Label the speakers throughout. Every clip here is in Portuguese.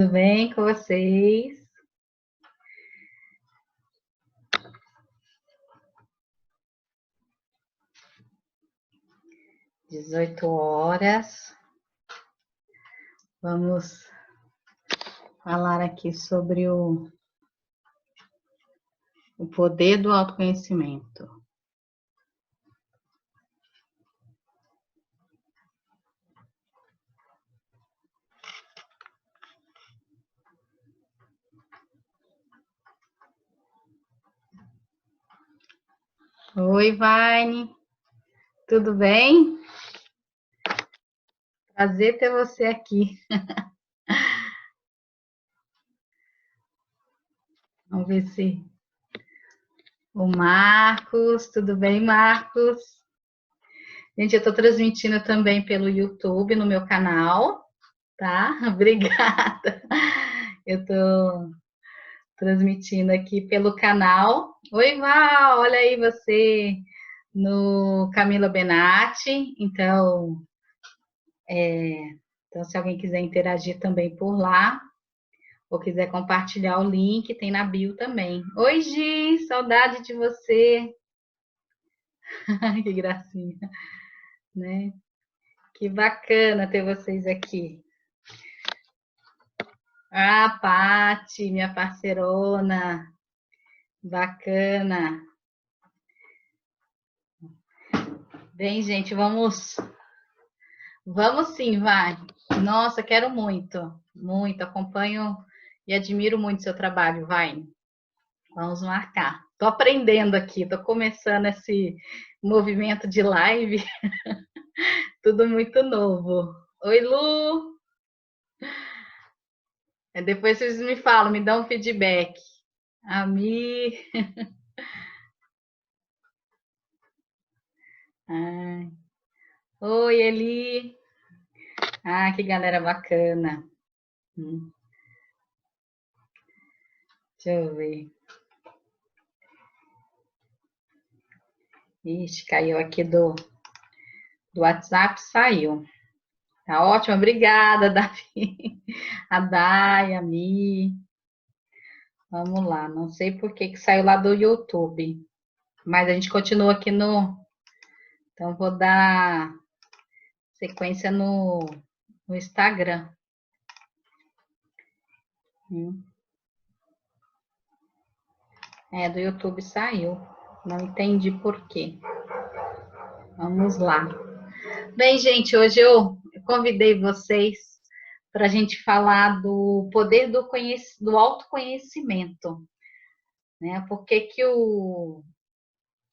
Speaker 1: Tudo bem com vocês? (18 horas). Vamos falar aqui sobre o poder do autoconhecimento. Oi, Vaine. Tudo bem? Prazer ter você aqui. Vamos ver se... O Marcos, tudo bem, Marcos? Gente, eu estou transmitindo também pelo YouTube, no meu canal, tá? Obrigada. Eu estou transmitindo aqui pelo canal. Oi, Val, olha aí você no Camila Benatti. Então, se alguém quiser interagir também por lá, ou quiser compartilhar o link, tem na bio também. Oi, Gi, saudade de você. Que gracinha, né? Que bacana ter vocês aqui. Ah, Pati, minha parceirona. Bacana. Bem, gente, vamos sim, vai. Nossa, quero muito, muito. Acompanho e admiro muito seu trabalho, vai. Vamos marcar. Tô aprendendo aqui, tô começando esse movimento de live. Tudo muito novo. Oi, Lu. Depois vocês me falam, me dão um feedback. Ami. Ai. Oi, Eli. Ah, que galera bacana. Deixa eu ver. Ixi, caiu aqui do WhatsApp, saiu. Tá ótimo, obrigada, Davi. A Day, a Mi. Vamos lá, não sei por que saiu lá do YouTube. Mas a gente continua aqui no... Então, vou dar sequência no Instagram. Do YouTube saiu. Não entendi por quê. Vamos lá. Bem, gente, hoje eu convidei vocês para a gente falar do poder do autoconhecimento, né? Por que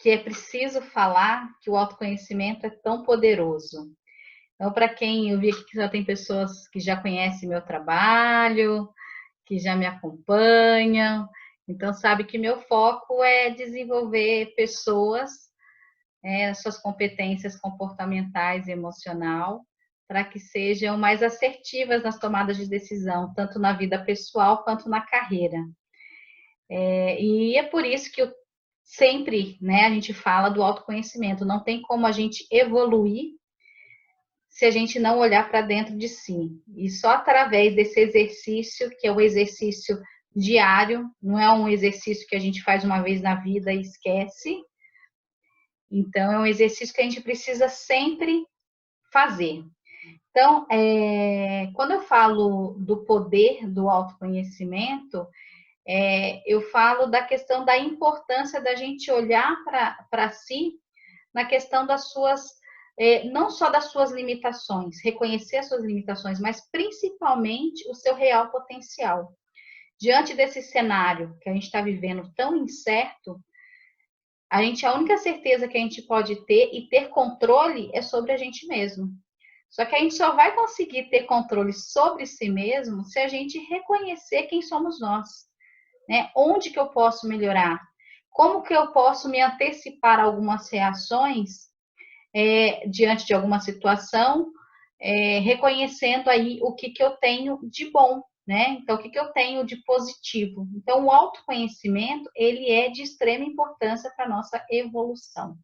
Speaker 1: é preciso falar que o autoconhecimento é tão poderoso? Então, para quem eu vi aqui que já tem pessoas que já conhecem meu trabalho, que já me acompanham, então sabe que meu foco é desenvolver pessoas, suas competências comportamentais e emocional, para que sejam mais assertivas nas tomadas de decisão, tanto na vida pessoal quanto na carreira. E é por isso que sempre, né, a gente fala do autoconhecimento. Não tem como a gente evoluir se a gente não olhar para dentro de si. E só através desse exercício, que é o exercício diário, não é um exercício que a gente faz uma vez na vida e esquece. Então, é um exercício que a gente precisa sempre fazer. Então, quando eu falo do poder do autoconhecimento, eu falo da questão da importância da gente olhar para si na questão das suas, não só das suas limitações, reconhecer as suas limitações, mas principalmente o seu real potencial. Diante desse cenário que a gente está vivendo tão incerto, a única certeza que a gente pode ter e ter controle é sobre a gente mesmo. Só que a gente só vai conseguir ter controle sobre si mesmo se a gente reconhecer quem somos nós, né? Onde que eu posso melhorar? Como que eu posso me antecipar a algumas reações diante de alguma situação, reconhecendo aí o que eu tenho de bom, né? Então, o que eu tenho de positivo? Então, o autoconhecimento, ele é de extrema importância para a nossa evolução,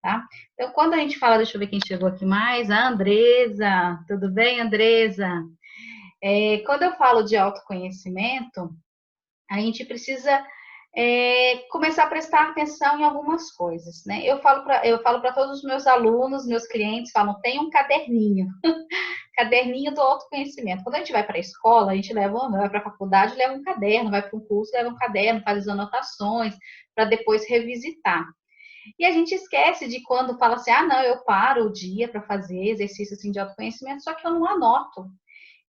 Speaker 1: tá? Então, quando a gente fala, deixa eu ver quem chegou aqui mais, a Andresa, tudo bem, Andresa? Quando eu falo de autoconhecimento, a gente precisa começar a prestar atenção em algumas coisas, né? Eu falo para todos os meus alunos, meus clientes, falam, tem um caderninho, caderninho do autoconhecimento. Quando a gente vai para a escola, a gente vai para a faculdade, leva um caderno, vai para um curso, leva um caderno, faz as anotações, para depois revisitar. E a gente esquece de quando fala assim, ah, não, eu paro o dia para fazer exercício assim, de autoconhecimento, só que eu não anoto.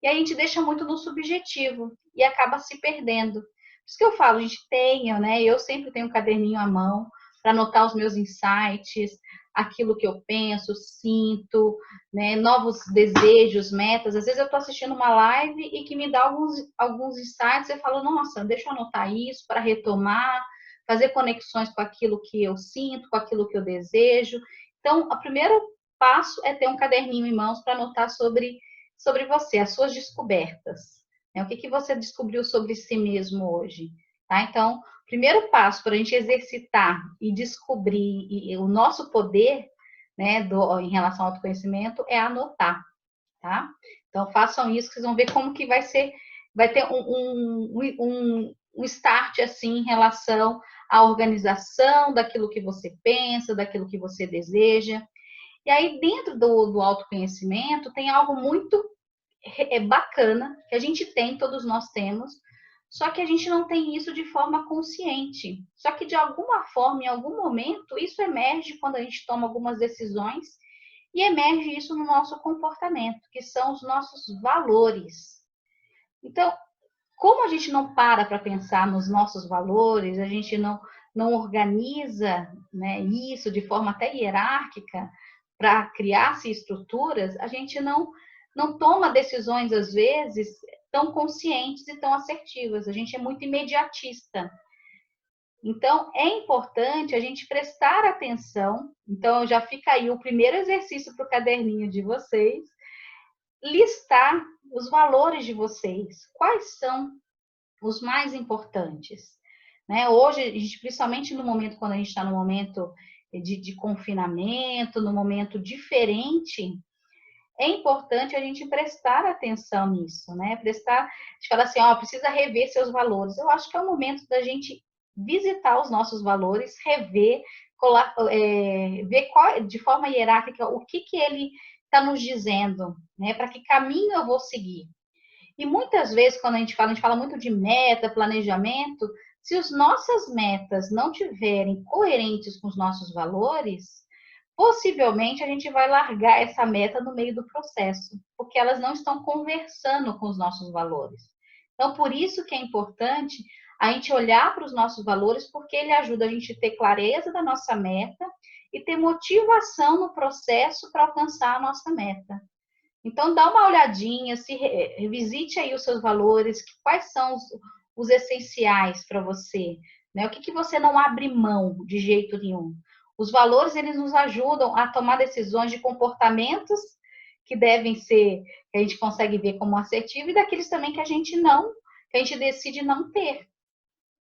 Speaker 1: E a gente deixa muito no subjetivo e acaba se perdendo. Por isso que eu falo, a gente tenha, né? Eu sempre tenho um caderninho à mão para anotar os meus insights, aquilo que eu penso, sinto, né? Novos desejos, metas. Às vezes eu estou assistindo uma live e que me dá alguns insights, eu falo, nossa, deixa eu anotar isso para retomar, fazer conexões com aquilo que eu sinto, com aquilo que eu desejo. Então, o primeiro passo é ter um caderninho em mãos para anotar sobre você, as suas descobertas. Né? O que você descobriu sobre si mesmo hoje? Tá? Então, o primeiro passo para a gente exercitar e descobrir o nosso poder, né, em relação ao autoconhecimento é anotar. Tá? Então, façam isso, que vocês vão ver como que vai ser, vai ter um start assim em relação à organização daquilo que você pensa, daquilo que você deseja. E aí, dentro do autoconhecimento, tem algo muito bacana, que a gente tem, todos nós temos, só que a gente não tem isso de forma consciente. Só que de alguma forma, em algum momento, isso emerge quando a gente toma algumas decisões e emerge isso no nosso comportamento, que são os nossos valores. Então, como a gente não para pensar nos nossos valores, a gente não organiza, né, isso de forma até hierárquica para criar-se estruturas, a gente não toma decisões, às vezes, tão conscientes e tão assertivas. A gente é muito imediatista. Então, é importante a gente prestar atenção. Então, já fica aí o primeiro exercício para o caderninho de vocês, listar os valores de vocês. Quais são os mais importantes? Né? Hoje, a gente, principalmente no momento, quando a gente está no momento de confinamento, no momento diferente, é importante a gente prestar atenção nisso, né? A gente fala assim, ó, precisa rever seus valores. Eu acho que é o momento da gente visitar os nossos valores, rever, ver de forma hierárquica o que ele está nos dizendo, né? Para que caminho eu vou seguir. E muitas vezes, quando a gente fala muito de meta, planejamento, se as nossas metas não tiverem coerentes com os nossos valores, possivelmente a gente vai largar essa meta no meio do processo, porque elas não estão conversando com os nossos valores. Então, por isso que é importante a gente olhar para os nossos valores, porque ele ajuda a gente a ter clareza da nossa meta e ter motivação no processo para alcançar a nossa meta. Então, dá uma olhadinha, revisite aí os seus valores, quais são os essenciais para você, né? O que você não abre mão de jeito nenhum. Os valores, eles nos ajudam a tomar decisões de comportamentos que devem ser, que a gente consegue ver como assertivo, e daqueles também que a gente decide não ter.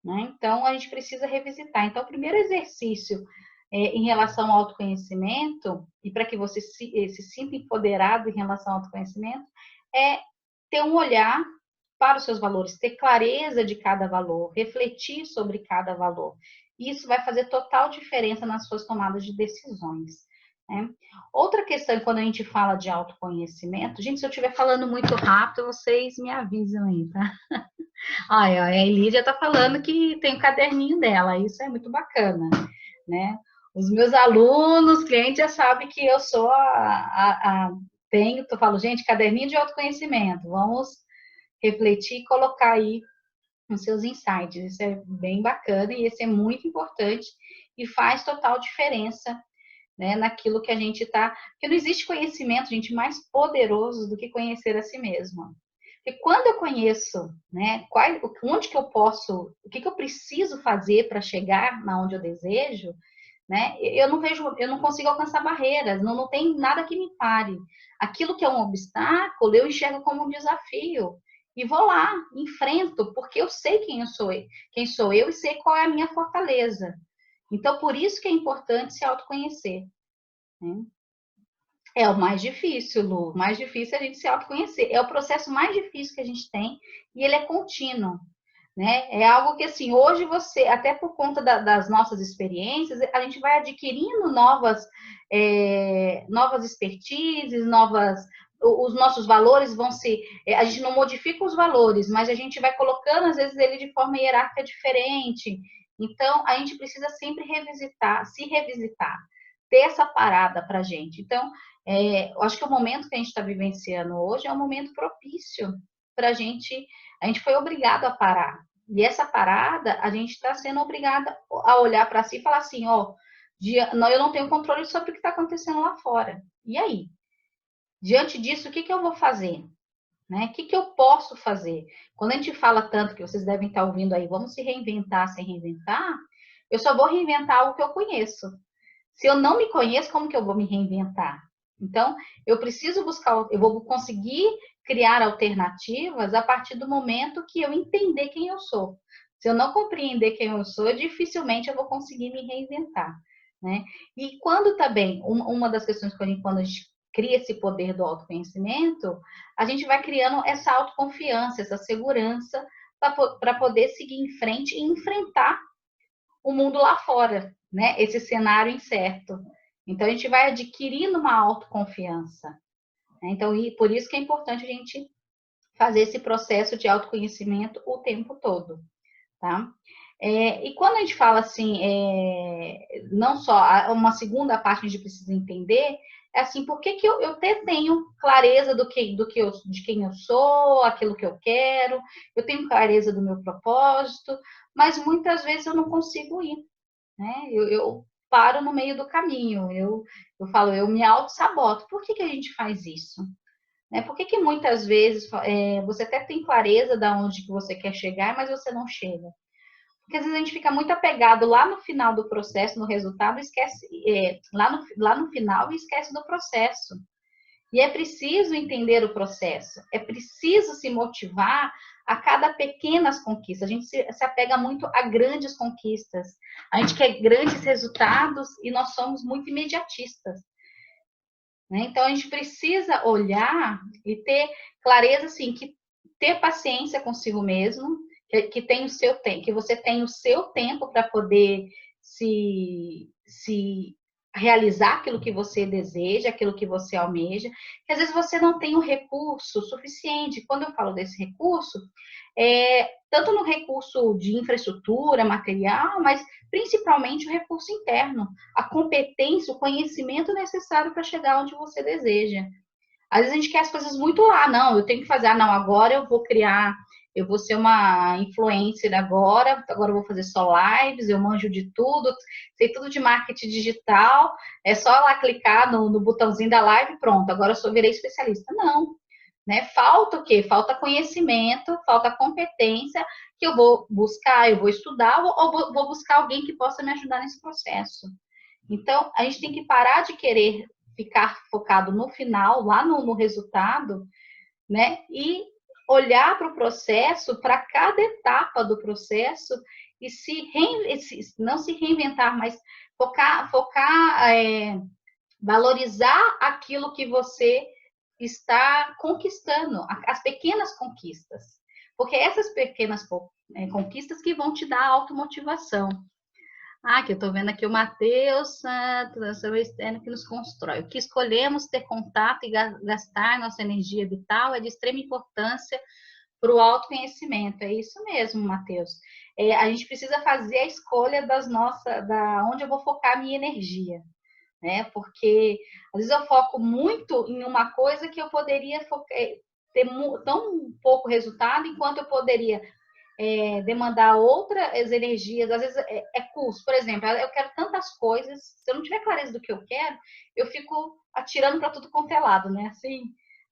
Speaker 1: Né? Então, a gente precisa revisitar. Então, o primeiro exercício em relação ao autoconhecimento, e para que você se sinta empoderado em relação ao autoconhecimento, é ter um olhar para os seus valores, ter clareza de cada valor, refletir sobre cada valor. Isso vai fazer total diferença nas suas tomadas de decisões. Né? Outra questão, quando a gente fala de autoconhecimento, gente, se eu estiver falando muito rápido, vocês me avisam aí, tá? Ai, a Elídia está falando que tem o caderninho dela, isso é muito bacana, né? Os meus alunos, clientes já sabem que eu sou eu falo, gente, caderninho de autoconhecimento, vamos refletir e colocar aí os seus insights, isso é bem bacana e isso é muito importante e faz total diferença, né, naquilo que a gente está, porque não existe conhecimento, gente, mais poderoso do que conhecer a si mesmo. Porque quando eu conheço, né, onde que eu posso, o que eu preciso fazer para chegar na onde eu desejo, né, eu não consigo alcançar barreiras, não tem nada que me pare. Aquilo que é um obstáculo, eu enxergo como um desafio. E vou lá, enfrento, porque eu sei quem sou eu e sei qual é a minha fortaleza. Então, por isso que é importante se autoconhecer. Né? É o mais difícil, Lu. O mais difícil é a gente se autoconhecer. É o processo mais difícil que a gente tem e ele é contínuo, né? É algo que, assim, hoje você, até por conta das nossas experiências, a gente vai adquirindo novas expertises, os nossos valores vão se, a gente não modifica os valores, mas a gente vai colocando, às vezes, ele de forma hierárquica diferente. Então, a gente precisa sempre revisitar, se revisitar, ter essa parada para a gente. Então, eu acho que o momento que a gente está vivenciando hoje é um momento propício para a gente foi obrigado a parar. E essa parada, a gente está sendo obrigada a olhar para si e falar assim, ó, eu não tenho controle sobre o que está acontecendo lá fora. E aí? Diante disso, o que eu vou fazer? Né? O que eu posso fazer? Quando a gente fala tanto, que vocês devem estar ouvindo aí, vamos se reinventar sem reinventar, eu só vou reinventar algo que eu conheço. Se eu não me conheço, como que eu vou me reinventar? Então, eu preciso buscar, eu vou conseguir criar alternativas a partir do momento que eu entender quem eu sou. Se eu não compreender quem eu sou, dificilmente eu vou conseguir me reinventar, né? E quando também, uma das questões quando a gente cria esse poder do autoconhecimento, a gente vai criando essa autoconfiança, essa segurança para poder seguir em frente e enfrentar o mundo lá fora, né? Esse cenário incerto. Então a gente vai adquirindo uma autoconfiança. Né? Então, e por isso que é importante a gente fazer esse processo de autoconhecimento o tempo todo, tá? E quando a gente fala assim, não só uma segunda parte que a gente precisa entender é assim, por que eu até tenho clareza de quem eu sou, aquilo que eu quero, eu tenho clareza do meu propósito, mas muitas vezes eu não consigo ir, né? Eu paro no meio do caminho, eu falo, eu me auto-saboto. Por que a gente faz isso? Né? Por que muitas vezes você até tem clareza de onde que você quer chegar, mas você não chega? Porque às vezes a gente fica muito apegado lá no final do processo, no resultado, esquece lá no final e esquece do processo. E é preciso entender o processo, é preciso se motivar a cada pequenas conquistas. A gente se apega muito a grandes conquistas. A gente quer grandes resultados e nós somos muito imediatistas. Né? Então a gente precisa olhar e ter clareza, assim, que ter paciência consigo mesmo, que tem o seu tempo, que você tem o seu tempo para poder se realizar aquilo que você deseja, aquilo que você almeja, que às vezes você não tem o recurso suficiente. Quando eu falo desse recurso, tanto no recurso de infraestrutura, material, mas principalmente o recurso interno, a competência, o conhecimento necessário para chegar onde você deseja. Às vezes a gente quer as coisas muito lá, não, eu tenho que fazer, não, agora eu vou criar, eu vou ser uma influencer agora eu vou fazer só lives, eu manjo de tudo, sei tudo de marketing digital, é só lá clicar no botãozinho da live, pronto, agora eu virei especialista. Não, né? Falta o quê? Falta conhecimento, falta competência que eu vou buscar, eu vou estudar ou vou buscar alguém que possa me ajudar nesse processo. Então, a gente tem que parar de querer ficar focado no final, lá no resultado, né? E olhar para o processo, para cada etapa do processo e não se reinventar, mas valorizar aquilo que você está conquistando, as pequenas conquistas. Porque essas pequenas conquistas que vão te dar automotivação. Que eu estou vendo aqui o Matheus, transação externa que nos constrói. O que escolhemos ter contato e gastar nossa energia vital é de extrema importância para o autoconhecimento. É isso mesmo, Matheus. A gente precisa fazer a escolha da onde eu vou focar a minha energia, né? Porque às vezes eu foco muito em uma coisa que eu poderia ter tão pouco resultado, enquanto eu poderia demandar outras energias, às vezes curso. Por exemplo, eu quero tantas coisas, se eu não tiver clareza do que eu quero, eu fico atirando para tudo quanto é lado, né? Assim,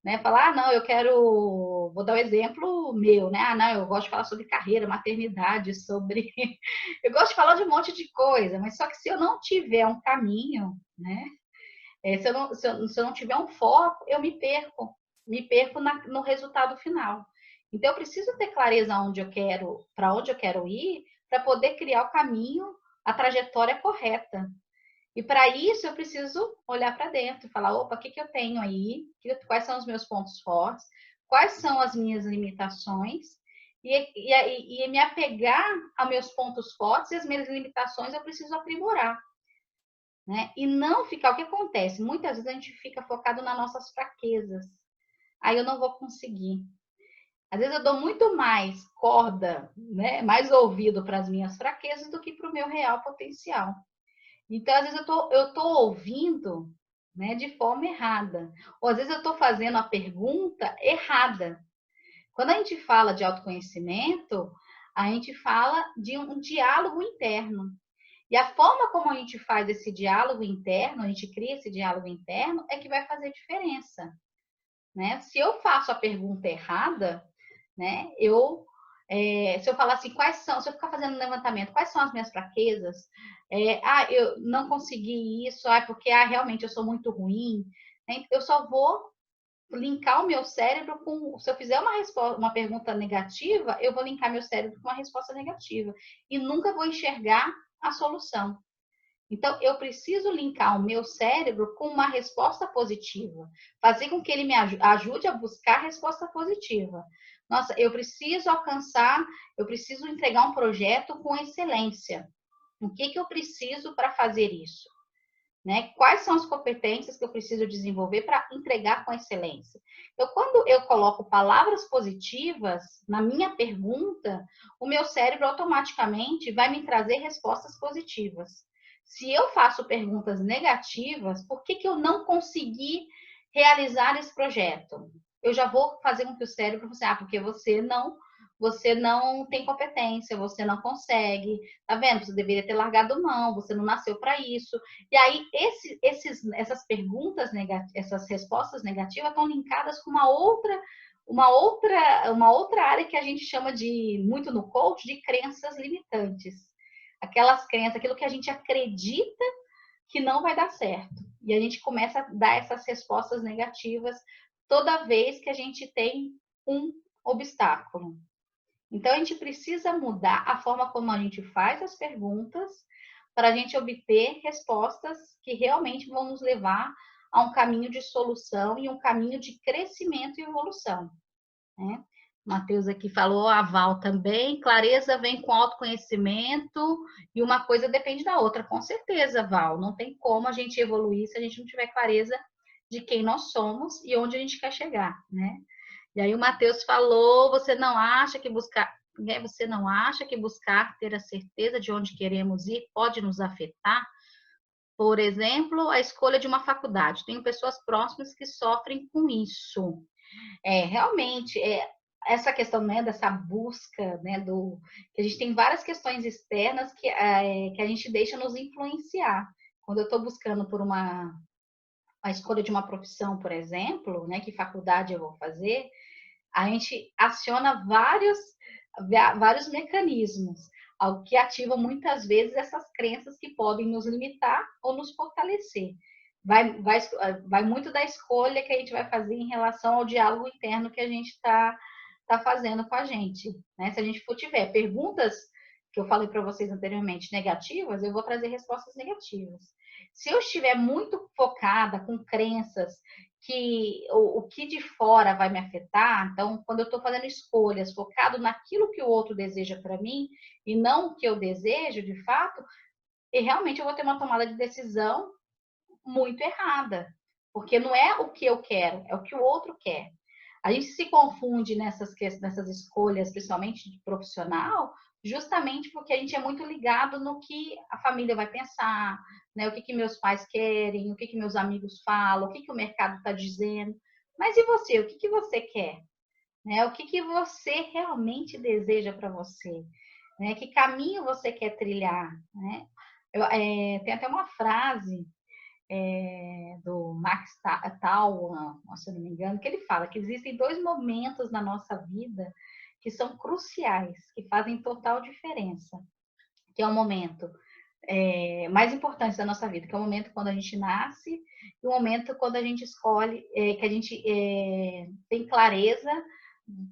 Speaker 1: né? Falar, não, eu quero, vou dar um exemplo meu, né? Não, eu gosto de falar sobre carreira, maternidade, sobre. Eu gosto de falar de um monte de coisa, mas só que se eu não tiver um caminho, né? Se eu não tiver um foco, eu me perco no resultado final. Então, eu preciso ter clareza onde eu quero, para onde eu quero ir, para poder criar o caminho, a trajetória correta. E para isso eu preciso olhar para dentro e falar, opa, o que, que eu tenho aí? Quais são os meus pontos fortes? Quais são as minhas limitações? E me apegar aos meus pontos fortes e as minhas limitações eu preciso aprimorar. Né? E não ficar, o que acontece? Muitas vezes a gente fica focado nas nossas fraquezas. Aí eu não vou conseguir. Às vezes eu dou muito mais corda, né? Mais ouvido para as minhas fraquezas do que para o meu real potencial. Então, às vezes eu tô ouvindo, né, de forma errada. Ou às vezes eu estou fazendo a pergunta errada. Quando a gente fala de autoconhecimento, a gente fala de um diálogo interno. E a forma como a gente faz esse diálogo interno, a gente cria esse diálogo interno, é que vai fazer diferença. Né? Se eu faço a pergunta errada, né, se eu falar assim, se eu ficar fazendo um levantamento, quais são as minhas fraquezas? Eu não consegui isso, porque realmente eu sou muito ruim. Né? Eu só vou linkar o meu cérebro com, se eu fizer uma pergunta negativa, eu vou linkar meu cérebro com uma resposta negativa e nunca vou enxergar a solução. Então, eu preciso linkar o meu cérebro com uma resposta positiva, fazer com que ele me ajude a buscar a resposta positiva. Nossa, eu preciso entregar um projeto com excelência. O que eu preciso para fazer isso? Né? Quais são as competências que eu preciso desenvolver para entregar com excelência? Então, quando eu coloco palavras positivas na minha pergunta, o meu cérebro automaticamente vai me trazer respostas positivas. Se eu faço perguntas negativas, por que eu não consegui realizar esse projeto? Eu já vou fazer com que o cérebro fale, porque você não tem competência, você não consegue, tá vendo? Você deveria ter largado mão, você não nasceu para isso. E aí, essas perguntas negativas, essas respostas negativas estão linkadas com uma outra área que a gente chama de, muito no coach, de crenças limitantes. Aquelas crenças, aquilo que a gente acredita que não vai dar certo. E a gente começa a dar essas respostas negativas toda vez que a gente tem um obstáculo. Então, a gente precisa mudar a forma como a gente faz as perguntas para a gente obter respostas que realmente vão nos levar a um caminho de solução e um caminho de crescimento e evolução. Né? Matheus aqui falou, a Val também, clareza vem com autoconhecimento e uma coisa depende da outra, com certeza, Val, não tem como a gente evoluir se a gente não tiver clareza de quem nós somos e onde a gente quer chegar, né? E aí o Matheus falou, você não acha que buscar ter a certeza de onde queremos ir pode nos afetar? Por exemplo, a escolha de uma faculdade. Tenho pessoas próximas que sofrem com isso. Realmente, essa questão, né, dessa busca, né, que a gente tem várias questões externas que a gente deixa nos influenciar. Quando eu estou buscando por a escolha de uma profissão, por exemplo, né, que faculdade eu vou fazer, a gente aciona vários mecanismos, algo que ativa muitas vezes essas crenças que podem nos limitar ou nos fortalecer. Vai muito da escolha que a gente vai fazer em relação ao diálogo interno que a gente está fazendo com a gente. Né? Se a gente tiver perguntas que eu falei para vocês anteriormente negativas, eu vou trazer respostas negativas. Se eu estiver muito focada com crenças que o que de fora vai me afetar, então, quando eu estou fazendo escolhas focado naquilo que o outro deseja para mim e não o que eu desejo de fato, e realmente eu vou ter uma tomada de decisão muito errada, porque não é o que eu quero, é o que o outro quer. A gente se confunde nessas escolhas, principalmente de profissional, justamente porque a gente é muito ligado no que a família vai pensar, né? O que meus pais querem, o que meus amigos falam, o que o mercado está dizendo. Mas e você? O que você quer? Né? O que você realmente deseja para você? Né? Que caminho você quer trilhar? Né? Tem até uma frase do Max Talwan, se eu não me engano, que ele fala que existem dois momentos na nossa vida que são cruciais, que fazem total diferença, que é o momento mais importante da nossa vida, que é o momento quando a gente nasce e o momento quando a gente escolhe, que a gente tem clareza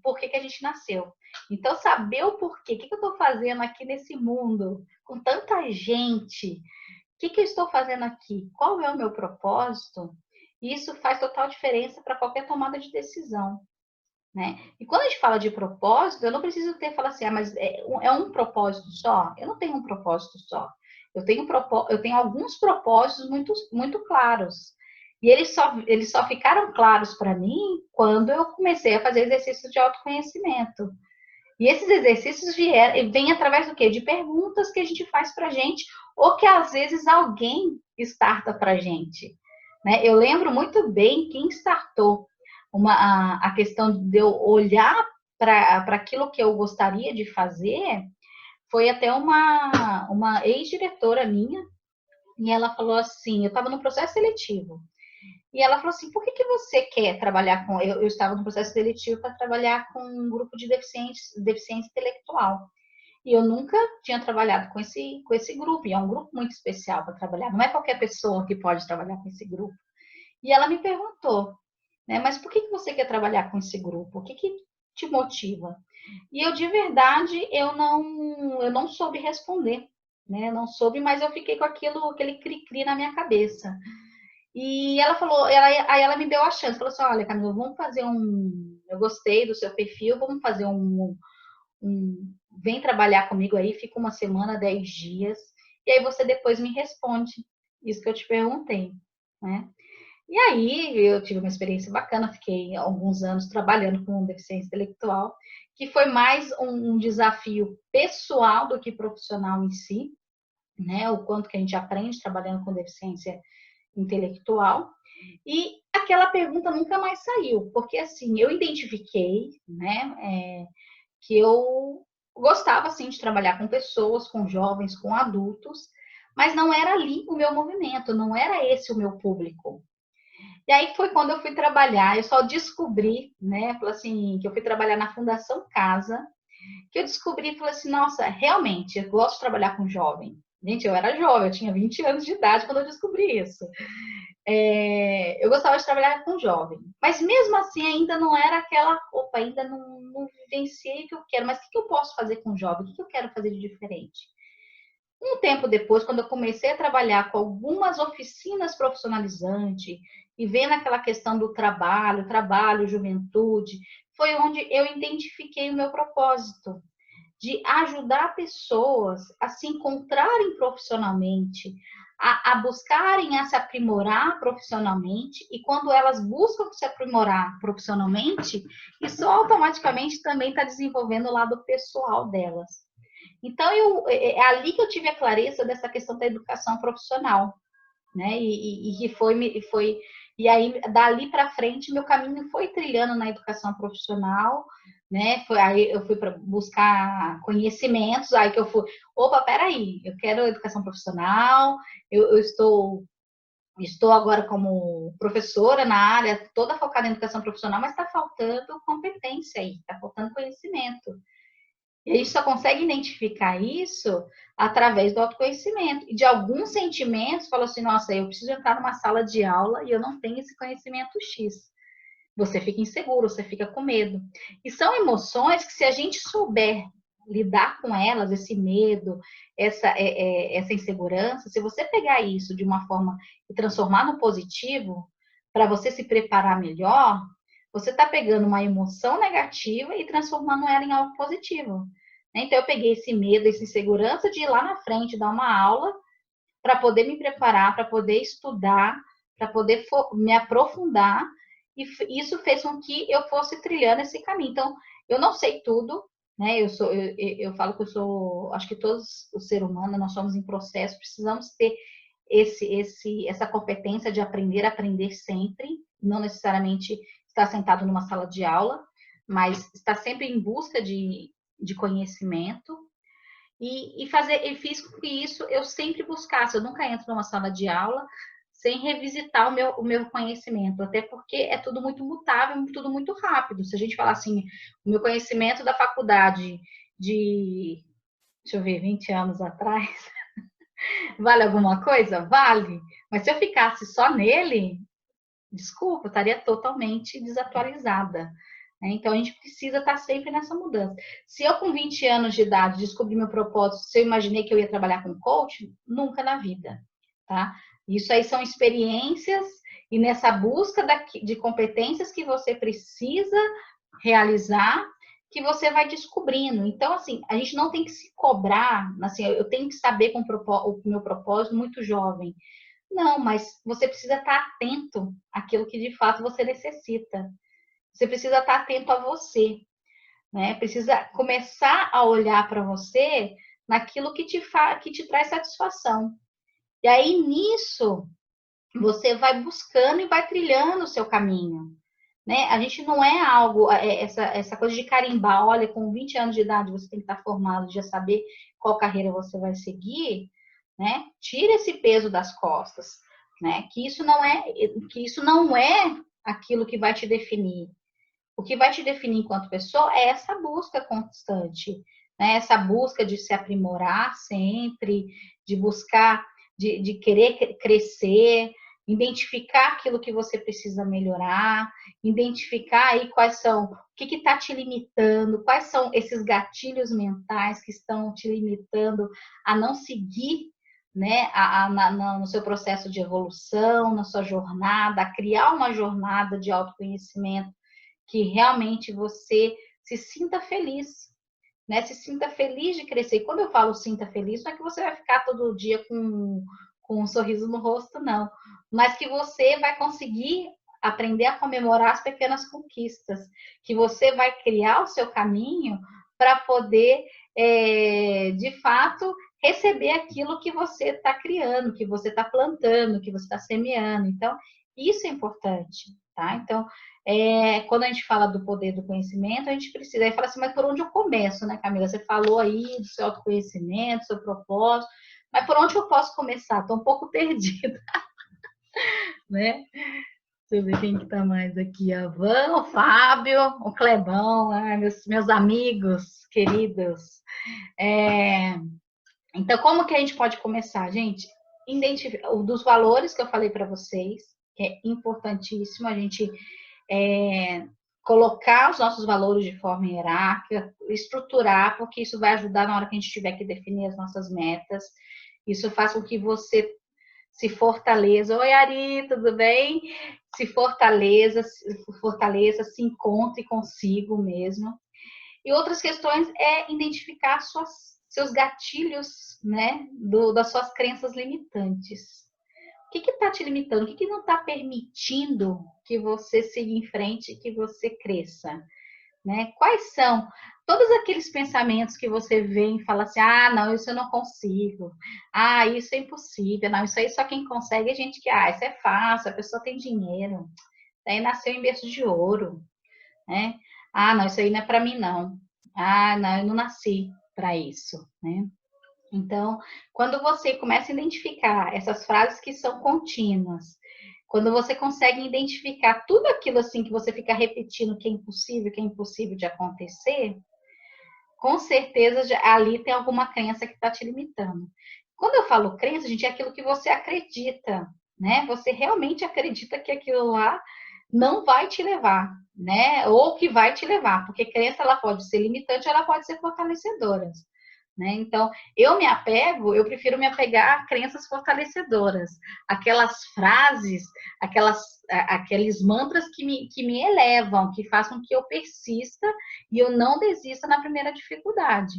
Speaker 1: por que a gente nasceu. Então, saber o porquê, o que eu estou fazendo aqui nesse mundo, com tanta gente, que eu estou fazendo aqui? Qual é o meu propósito? Isso faz total diferença para qualquer tomada de decisão, né? E quando a gente fala de propósito, eu não preciso falar assim, mas é um propósito só? Eu não tenho um propósito só. Eu tenho alguns propósitos muito claros. E eles só ficaram claros para mim quando eu comecei a fazer exercícios de autoconhecimento. E esses exercícios vêm através do quê? De perguntas que a gente faz para a gente, ou que às vezes alguém starta para a gente. Né? Eu lembro muito bem quem startou a questão de eu olhar para aquilo que eu gostaria de fazer, foi até uma ex-diretora minha, e ela falou assim, eu estava no processo seletivo, e ela falou assim, por que você quer trabalhar com... Eu estava no processo seletivo para trabalhar com um grupo de deficiência intelectual. E eu nunca tinha trabalhado com esse grupo. E é um grupo muito especial para trabalhar. Não é qualquer pessoa que pode trabalhar com esse grupo. E ela me perguntou, né, mas por que você quer trabalhar com esse grupo? O que te motiva? E eu, de verdade, eu não soube responder. Né? Não soube, mas eu fiquei com aquele cri-cri na minha cabeça. E ela falou, aí ela me deu a chance, falou assim, olha, Camila, vamos fazer eu gostei do seu perfil, vamos fazer vem trabalhar comigo aí, fica uma semana, 10 dias, e aí você depois me responde isso que eu te perguntei, né? E aí eu tive uma experiência bacana, fiquei alguns anos trabalhando com deficiência intelectual, que foi mais um desafio pessoal do que profissional em si, né? O quanto que a gente aprende trabalhando com deficiência intelectual. E aquela pergunta nunca mais saiu, porque assim, eu identifiquei, né, que eu gostava assim de trabalhar com pessoas, com jovens, com adultos, mas não era ali o meu movimento, não era esse o meu público. E aí foi quando eu fui trabalhar, eu só descobri, né, assim, que eu fui trabalhar na Fundação Casa, que eu descobri e falei assim, nossa, realmente, eu gosto de trabalhar com jovem. Gente, eu era jovem, eu tinha 20 anos de idade quando eu descobri isso. Eu gostava de trabalhar com jovem, mas mesmo assim ainda não era aquela, opa, ainda não vivenciei o que eu quero, mas o que eu posso fazer com jovem? O que eu quero fazer de diferente? Um tempo depois, quando eu comecei a trabalhar com algumas oficinas profissionalizantes e vendo aquela questão do trabalho, juventude, foi onde eu identifiquei o meu propósito de ajudar pessoas a se encontrarem profissionalmente, a buscarem a se aprimorar profissionalmente, e quando elas buscam se aprimorar profissionalmente, isso automaticamente também está desenvolvendo o lado pessoal delas. Então, é ali que eu tive a clareza dessa questão da educação profissional, né? E aí dali para frente meu caminho foi trilhando na educação profissional, né? Aí eu fui para buscar conhecimentos, aí que eu fui, opa, peraí, eu quero educação profissional, eu estou agora como professora na área, toda focada em educação profissional, mas está faltando competência aí, está faltando conhecimento. E a gente só consegue identificar isso através do autoconhecimento. E de alguns sentimentos, falou assim, nossa, eu preciso entrar numa sala de aula e eu não tenho esse conhecimento X. Você fica inseguro, você fica com medo. E são emoções que, se a gente souber lidar com elas, esse medo, essa insegurança, se você pegar isso de uma forma e transformar no positivo, para você se preparar melhor, você está pegando uma emoção negativa e transformando ela em algo positivo. Então, eu peguei esse medo, essa insegurança de ir lá na frente dar uma aula para poder me preparar, para poder estudar, para poder me aprofundar, e isso fez com que eu fosse trilhando esse caminho. Então, eu não sei tudo, né? Eu falo que eu sou, acho que todos os seres humanos, nós somos em processo, precisamos ter essa competência de aprender sempre, não necessariamente estar sentado numa sala de aula, mas estar sempre em busca de conhecimento, e fiz com que isso eu sempre buscasse. Eu nunca entro numa sala de aula sem revisitar o meu conhecimento, até porque é tudo muito mutável, tudo muito rápido. Se a gente falar assim, o meu conhecimento da faculdade deixa eu ver, 20 anos atrás, vale alguma coisa? Vale. Mas se eu ficasse só nele, desculpa, eu estaria totalmente desatualizada. Então, a gente precisa estar sempre nessa mudança. Se eu, com 20 anos de idade, descobri meu propósito, se eu imaginei que eu ia trabalhar com coach, nunca na vida. tá? Isso aí são experiências e nessa busca de competências que você precisa realizar, que você vai descobrindo. Então, assim, a gente não tem que se cobrar, assim, eu tenho que saber com o meu propósito muito jovem. Não, mas você precisa estar atento àquilo que de fato você necessita. Você precisa estar atento a você, né? Precisa começar a olhar para você naquilo que te traz satisfação. E aí, nisso, você vai buscando e vai trilhando o seu caminho, né? A gente não é algo, essa coisa de carimbar, olha, com 20 anos de idade você tem que estar formado, já saber qual carreira você vai seguir, né? Tira esse peso das costas, né? Que isso não é aquilo que vai te definir. O que vai te definir enquanto pessoa é essa busca constante, né? Essa busca de se aprimorar sempre, de buscar, de querer crescer, identificar aquilo que você precisa melhorar, identificar aí quais são, o que está te limitando, quais são esses gatilhos mentais que estão te limitando a não seguir, né, no seu processo de evolução, na sua jornada, a criar uma jornada de autoconhecimento que realmente você se sinta feliz, né? Se sinta feliz de crescer. E quando eu falo sinta feliz, não é que você vai ficar todo dia com um sorriso no rosto, não. Mas que você vai conseguir aprender a comemorar as pequenas conquistas, que você vai criar o seu caminho para poder, de fato, receber aquilo que você está criando, que você está plantando, que você está semeando. Então, isso é importante, tá? Então, quando a gente fala do poder do conhecimento, a gente precisa, aí fala assim, mas por onde eu começo, né, Camila? Você falou aí do seu autoconhecimento, do seu propósito, mas por onde eu posso começar? Estou um pouco perdida, né? Deixa eu ver quem que tá mais aqui. A Van, o Fábio, o Clebão, meus amigos queridos. Então, como que a gente pode começar, gente? Identificar dos valores que eu falei para vocês, que é importantíssimo a gente colocar os nossos valores de forma hierárquica, estruturar, porque isso vai ajudar na hora que a gente tiver que definir as nossas metas. Isso faz com que você se fortaleça. Oi, Ari, tudo bem? Se fortaleça, se encontre consigo mesmo. E outras questões é identificar seus gatilhos, né, das suas crenças limitantes. O que está te limitando? O que não está permitindo que você siga em frente, que você cresça? Né? Quais são todos aqueles pensamentos que você vê e fala assim, ah, não, isso eu não consigo, ah, isso é impossível, não, isso aí só quem consegue é gente que, isso é fácil, a pessoa tem dinheiro, daí nasceu em berço de ouro, né? Ah, não, isso aí não é para mim, não. Ah, não, eu não nasci para isso, né? Então, quando você começa a identificar essas frases que são contínuas, quando você consegue identificar tudo aquilo assim que você fica repetindo que é impossível de acontecer, com certeza ali tem alguma crença que está te limitando. Quando eu falo crença, gente, é aquilo que você acredita, né? Você realmente acredita que aquilo lá não vai te levar, né? Ou que vai te levar, porque crença ela pode ser limitante, ela pode ser fortalecedora. Né? Então, eu prefiro me apegar a crenças fortalecedoras, aquelas frases, aqueles mantras que me elevam, que façam que eu persista e eu não desista na primeira dificuldade.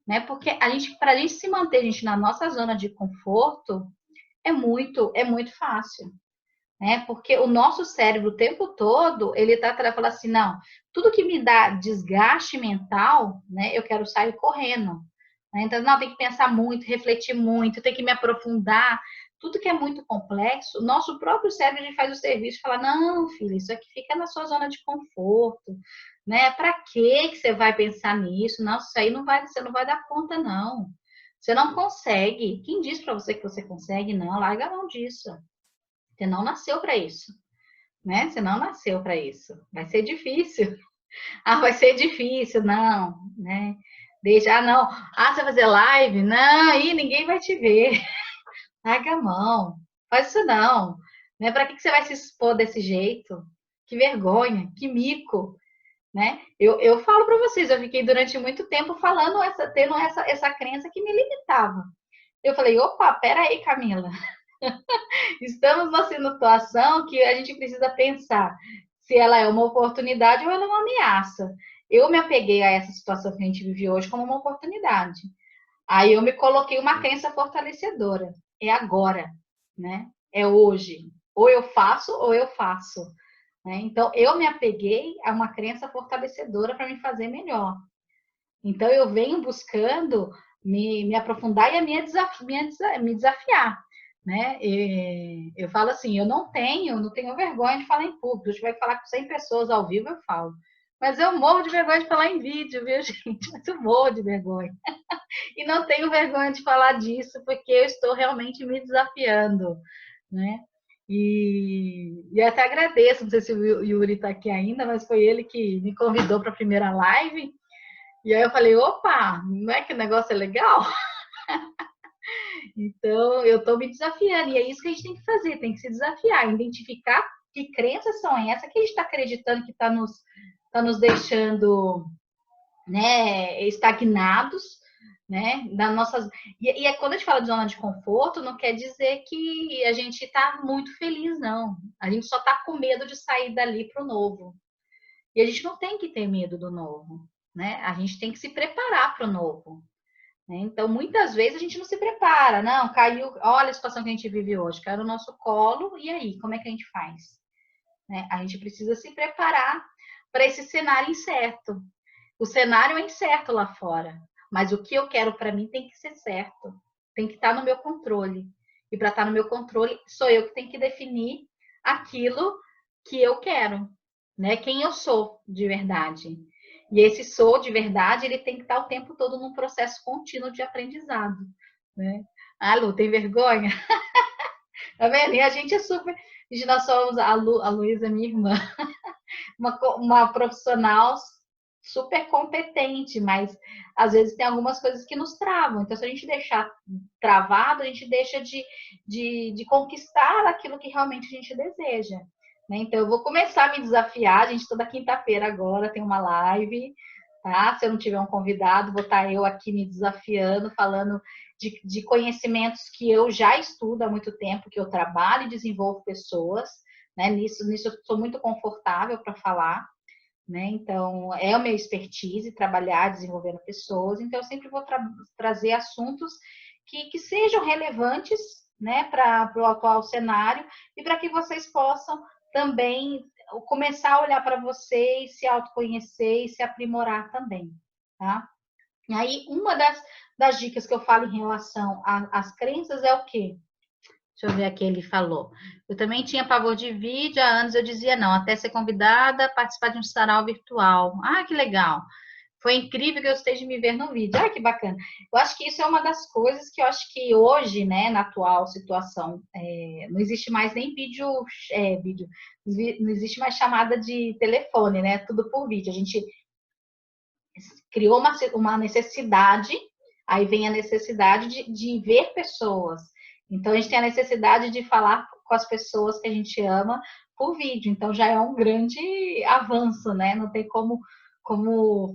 Speaker 1: Né? Porque para a gente se manter na nossa zona de conforto, é muito fácil. Né? Porque o nosso cérebro o tempo todo, ele está falando assim, não, tudo que me dá desgaste mental, né, eu quero sair correndo. Né? Então, não, tem que pensar muito, refletir muito, tem que me aprofundar. Tudo que é muito complexo, nosso próprio cérebro ele faz o serviço e fala, não, filho, isso aqui fica na sua zona de conforto. Né? Para que você vai pensar nisso? Não, isso aí você não vai dar conta, não. Você não consegue. Quem diz para você que você consegue? Não, larga a mão disso. Você não nasceu para isso, né? Você não nasceu para isso. Vai ser difícil. Ah, vai ser difícil, não, né? Deixa, não. Ah, você vai fazer live? Não, aí ninguém vai te ver. Larga a mão. Faz isso não. Né? Para que você vai se expor desse jeito? Que vergonha, que mico, né? Eu falo para vocês, eu fiquei durante muito tempo tendo essa crença que me limitava. Eu falei, opa, peraí, Camila. Estamos numa situação que a gente precisa pensar se ela é uma oportunidade ou ela é uma ameaça. Eu me apeguei a essa situação que a gente vive hoje como uma oportunidade. Aí eu me coloquei uma crença fortalecedora. É agora, né? É hoje. Ou eu faço ou eu faço. Né? Então eu me apeguei a uma crença fortalecedora para me fazer melhor. Então eu venho buscando me aprofundar e me desafiar. Né? E eu falo assim, eu não tenho vergonha de falar em público. A gente vai falar com 100 pessoas ao vivo, eu falo. Mas eu morro de vergonha de falar em vídeo, viu, gente? Mas eu morro de vergonha. E não tenho vergonha de falar disso, porque eu estou realmente me desafiando, né? E até agradeço, não sei se o Yuri está aqui ainda, mas foi ele que me convidou para a primeira live. E aí eu falei, opa, não é que o negócio é legal? Então, eu estou me desafiando. E é isso que a gente tem que fazer, tem que se desafiar, identificar que crenças são essas que a gente está acreditando que tá nos deixando, né, estagnados, né, das nossas... E quando a gente fala de zona de conforto, não quer dizer que a gente está muito feliz, não. A gente só está com medo de sair dali para o novo. E a gente não tem que ter medo do novo, né? A gente tem que se preparar para o novo. Né? Então, muitas vezes a gente não se prepara. Não, caiu... Olha a situação que a gente vive hoje. Caiu no nosso colo, e aí? Como é que a gente faz? Né? A gente precisa se preparar para esse cenário incerto. O cenário é incerto lá fora, mas o que eu quero para mim tem que ser certo, tem que estar no meu controle. E para estar no meu controle, sou eu que tenho que definir aquilo que eu quero, né? Quem eu sou de verdade. E esse sou de verdade, ele tem que estar o tempo todo num processo contínuo de aprendizado, né? Ah, Lu, tem vergonha? Tá vendo? E a gente é super... Nós somos a Luísa, minha irmã, uma profissional super competente, mas às vezes tem algumas coisas que nos travam. Então, se a gente deixar travado, a gente deixa de conquistar aquilo que realmente a gente deseja. Né? Então, eu vou começar a me desafiar, gente, toda quinta-feira agora tem uma live, tá? Se eu não tiver um convidado, vou estar eu aqui me desafiando, falando de conhecimentos que eu já estudo há muito tempo, que eu trabalho e desenvolvo pessoas, né? Nisso eu sou muito confortável para falar. Né? Então, é o meu expertise trabalhar desenvolvendo pessoas, então eu sempre vou trazer assuntos que sejam relevantes, né, para o atual cenário e para que vocês possam também começar a olhar para vocês, se autoconhecer e se aprimorar também, tá? E aí, uma das dicas que eu falo em relação às crenças é o quê? Deixa eu ver aqui, ele falou. Eu também tinha pavor de vídeo, há anos eu dizia não, até ser convidada a participar de um sarau virtual. Ah, que legal. Foi incrível que eu esteja me ver no vídeo. Ah, que bacana. Eu acho que isso é uma das coisas que eu acho que hoje, né, na atual situação, não existe mais nem vídeo, não existe mais chamada de telefone, né? Tudo por vídeo. A gente criou uma necessidade, aí vem a necessidade de ver pessoas. Então, a gente tem a necessidade de falar com as pessoas que a gente ama por vídeo. Então, já é um grande avanço, né? Não tem como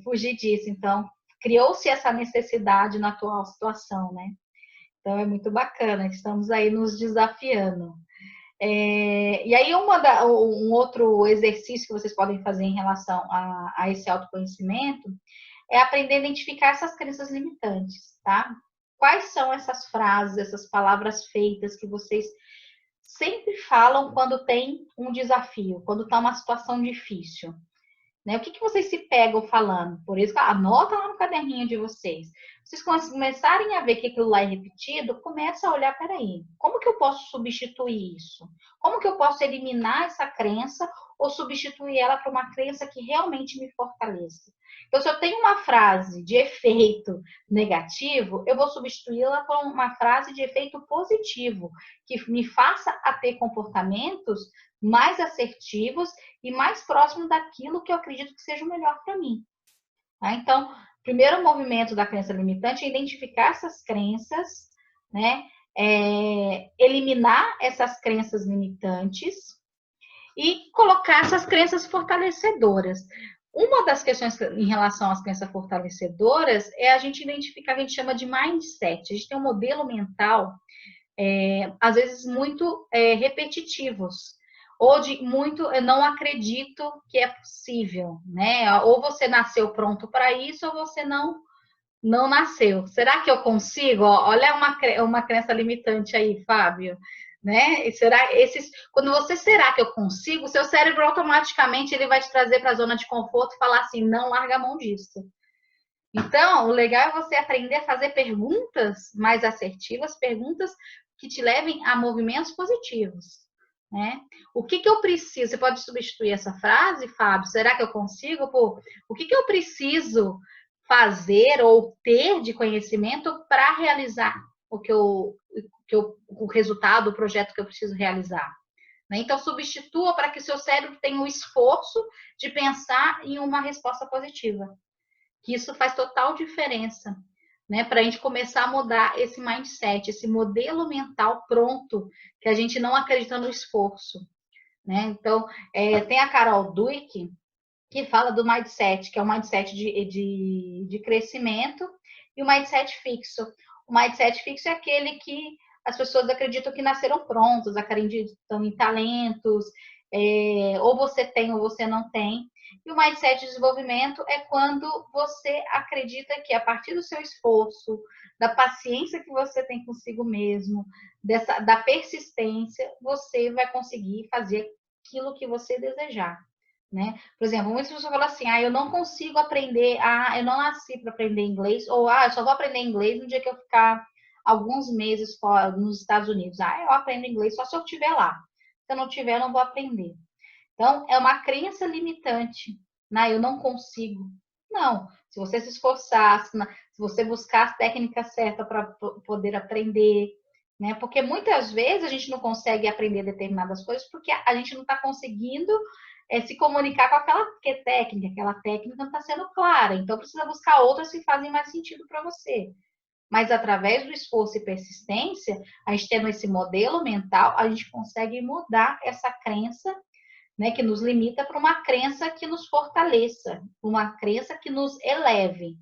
Speaker 1: fugir disso. Então, criou-se essa necessidade na atual situação, né? Então, é muito bacana. Estamos aí nos desafiando. E aí, um outro exercício que vocês podem fazer em relação a esse autoconhecimento é aprender a identificar essas crenças limitantes, tá? Quais são essas frases, essas palavras feitas que vocês sempre falam quando tem um desafio, quando está uma situação difícil? Né? O que vocês se pegam falando? Por isso, anota lá no caderninho de vocês. Vocês começarem a ver que aquilo lá é repetido, começa a olhar, peraí, como que eu posso substituir isso? Como que eu posso eliminar essa crença ou substituir ela por uma crença que realmente me fortaleça? Então, se eu tenho uma frase de efeito negativo, eu vou substituí-la por uma frase de efeito positivo, que me faça a ter comportamentos mais assertivos e mais próximo daquilo que eu acredito que seja o melhor para mim. Tá? Então, o primeiro movimento da crença limitante é identificar essas crenças, né? Eliminar essas crenças limitantes e colocar essas crenças fortalecedoras. Uma das questões em relação às crenças fortalecedoras é a gente identificar o que a gente chama de mindset. A gente tem um modelo mental às vezes muito repetitivos, ou de muito eu não acredito que é possível, né? Ou você nasceu pronto para isso, ou você não nasceu. Será que eu consigo? Olha uma crença limitante aí, Fábio. Né? E quando você será que eu consigo, seu cérebro automaticamente ele vai te trazer para a zona de conforto e falar assim, não larga a mão disso. Então, o legal é você aprender a fazer perguntas mais assertivas, perguntas que te levem a movimentos positivos. Né? O que eu preciso? Você pode substituir essa frase, Fábio? Será que eu consigo? O que eu preciso fazer ou ter de conhecimento para realizar o resultado, o projeto que eu preciso realizar? Né? Então, substitua para que o seu cérebro tenha o esforço de pensar em uma resposta positiva. Que isso faz total diferença, né? Para a gente começar a mudar esse mindset, esse modelo mental pronto, que a gente não acredita no esforço, né? Então, tem a Carol Dweck, que fala do mindset, que é o mindset de crescimento, e o mindset fixo. O mindset fixo é aquele que as pessoas acreditam que nasceram prontos, acreditam em talentos, ou você tem ou você não tem. E o mindset de desenvolvimento é quando você acredita que a partir do seu esforço, da paciência que você tem consigo mesmo, da persistência, você vai conseguir fazer aquilo que você desejar. Né? Por exemplo, muitas pessoas falam assim, eu não consigo aprender, eu não nasci para aprender inglês, ou eu só vou aprender inglês no dia que eu ficar alguns meses fora, nos Estados Unidos. Eu aprendo inglês só se eu estiver lá. Se eu não tiver, eu não vou aprender. Então, é uma crença limitante, né? Eu não consigo. Não, se você se esforçar, se você buscar as técnicas certas para poder aprender, né? Porque muitas vezes a gente não consegue aprender determinadas coisas porque a gente não está conseguindo se comunicar com aquela técnica não está sendo clara, então precisa buscar outras que fazem mais sentido para você. Mas através do esforço e persistência, a gente tendo esse modelo mental, a gente consegue mudar essa crença, né, que nos limita para uma crença que nos fortaleça, uma crença que nos eleve,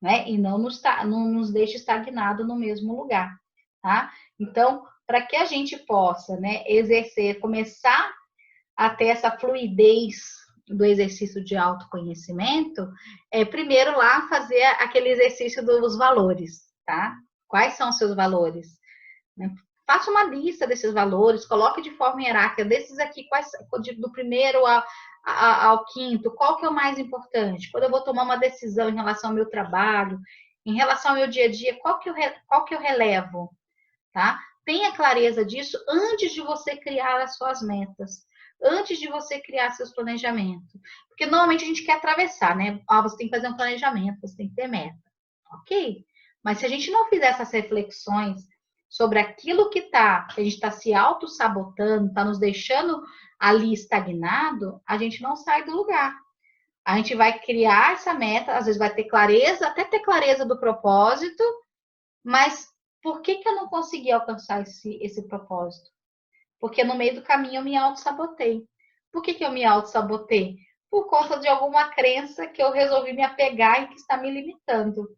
Speaker 1: né, e não nos deixe estagnado no mesmo lugar, tá? Então, para que a gente possa, né, exercer, começar a ter essa fluidez do exercício de autoconhecimento, primeiro lá fazer aquele exercício dos valores, tá? Quais são os seus valores? Faça uma lista desses valores, coloque de forma hierárquica, desses aqui, do primeiro ao quinto, qual que é o mais importante? Quando eu vou tomar uma decisão em relação ao meu trabalho, em relação ao meu dia a dia, qual que eu relevo? Tá? Tenha clareza disso antes de você criar as suas metas, antes de você criar seus planejamentos. Porque normalmente a gente quer atravessar, né? Você tem que fazer um planejamento, você tem que ter meta. Ok. Mas se a gente não fizer essas reflexões sobre aquilo que a gente está se auto-sabotando, está nos deixando ali estagnado, a gente não sai do lugar. A gente vai criar essa meta, às vezes vai ter clareza, até ter clareza do propósito, mas por que eu não consegui alcançar esse propósito? Porque no meio do caminho eu me auto-sabotei. Por que eu me auto-sabotei? Por conta de alguma crença que eu resolvi me apegar e que está me limitando.